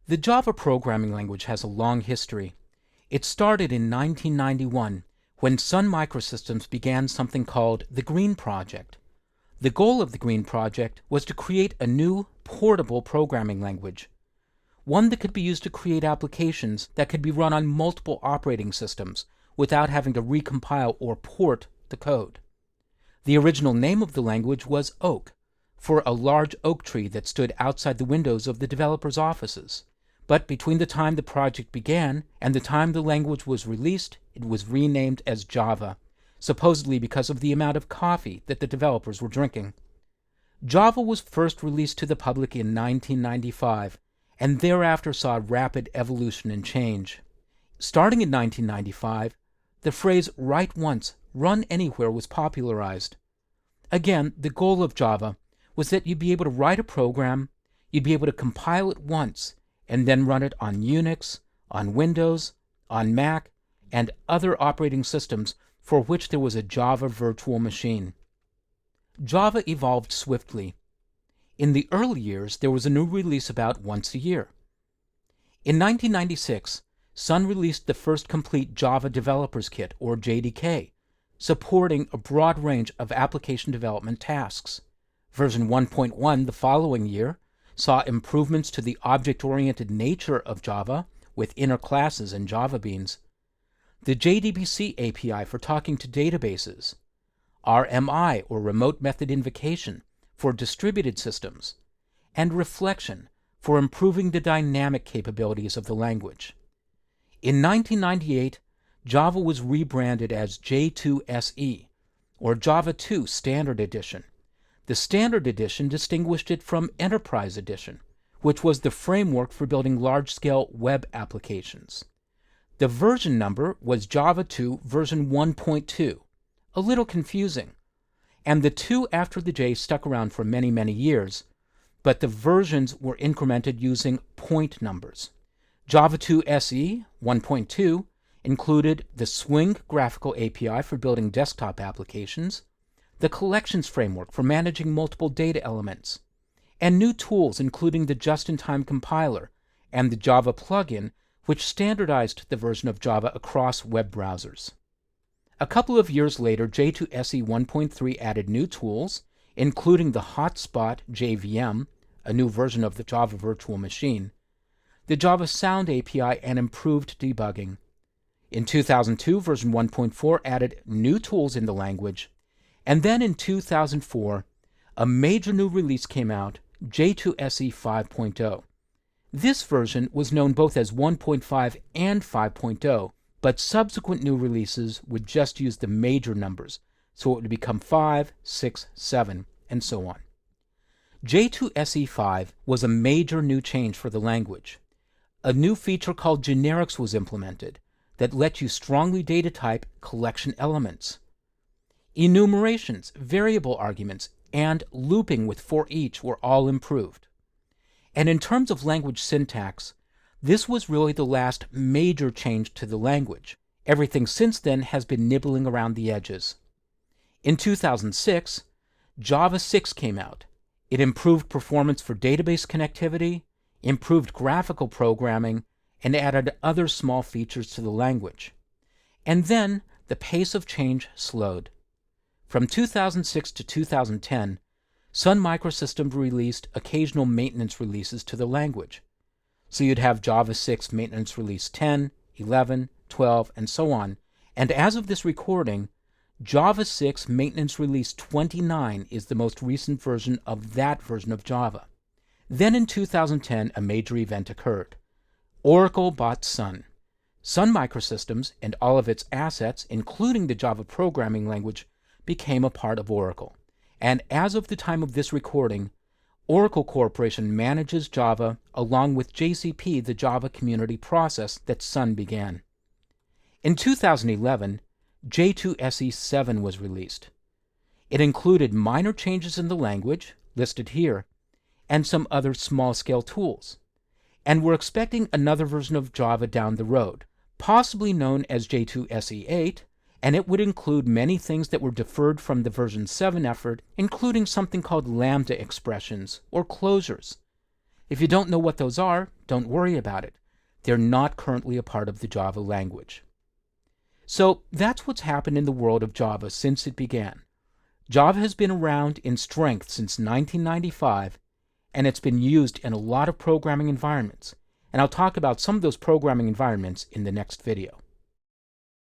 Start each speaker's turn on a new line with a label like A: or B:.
A: The Java programming language has a long history. It started in 1991 when Sun Microsystems began something called the Green Project. The goal of the Green Project was to create a new, portable programming language, one that could be used to create applications that could be run on multiple operating systems without having to recompile or port the code. The original name of the language was Oak, for a large oak tree that stood outside the windows of the developers' offices. But between the time the project began and the time the language was released, it was renamed as Java, supposedly because of the amount of coffee that the developers were drinking. Java was first released to the public in 1995, and thereafter saw rapid evolution and change. Starting in 1995, the phrase write once, run anywhere was popularized. Again, the goal of Java was that you'd be able to write a program, you'd be able to compile it once, and then run it on Unix, on Windows, on Mac, and other operating systems for which there was a Java virtual machine. Java evolved swiftly. In the early years, there was a new release about once a year. In 1996, Sun released the first complete Java Developers Kit, or JDK, supporting a broad range of application development tasks. Version 1.1 the following year saw improvements to the object-oriented nature of Java with inner classes and JavaBeans, the JDBC API for talking to databases, RMI, or Remote Method Invocation, for distributed systems, and Reflection for improving the dynamic capabilities of the language. In 1998, Java was rebranded as J2SE, or Java 2 Standard Edition. The Standard Edition distinguished it from Enterprise Edition, which was the framework for building large-scale web applications. The version number was Java 2 version 1.2, a little confusing, and the 2 after the J stuck around for many, many years, but the versions were incremented using point numbers. Java 2 SE 1.2 included the Swing graphical API for building desktop applications, the Collections framework for managing multiple data elements, and new tools including the just-in-time compiler and the Java plugin, which standardized the version of Java across web browsers. A couple of years later, J2SE 1.3 added new tools, including the Hotspot JVM, a new version of the Java Virtual Machine, the Java Sound API, and improved debugging. In 2002, version 1.4 added new tools in the language, and then in 2004, a major new release came out, J2SE 5.0. This version was known both as 1.5 and 5.0, but subsequent new releases would just use the major numbers, so it would become 5, 6, 7, and so on. J2SE 5 was a major new change for the language. A new feature called generics was implemented that let you strongly data type collection elements. Enumerations, variable arguments, and looping with for each were all improved. And in terms of language syntax, this was really the last major change to the language. Everything since then has been nibbling around the edges. In 2006, Java 6 came out. It improved performance for database connectivity, improved graphical programming, and added other small features to the language. And then the pace of change slowed. From 2006 to 2010, Sun Microsystems released occasional maintenance releases to the language. So you'd have Java 6 maintenance release 10, 11, 12, and so on. And as of this recording, Java 6 maintenance release 29 is the most recent version of that version of Java. Then in 2010, a major event occurred. Oracle bought Sun. Sun Microsystems and all of its assets, including the Java programming language, became a part of Oracle. And as of the time of this recording, Oracle Corporation manages Java along with JCP, the Java community process that Sun began. In 2011, J2SE 7 was released. It included minor changes in the language, listed here, and some other small-scale tools. And we're expecting another version of Java down the road, possibly known as J2SE 8, and it would include many things that were deferred from the version 7 effort, including something called lambda expressions, or closures. If you don't know what those are, don't worry about it. They're not currently a part of the Java language. So that's what's happened in the world of Java since it began. Java has been around in strength since 1995, and it's been used in a lot of programming environments. And I'll talk about some of those programming environments in the next video.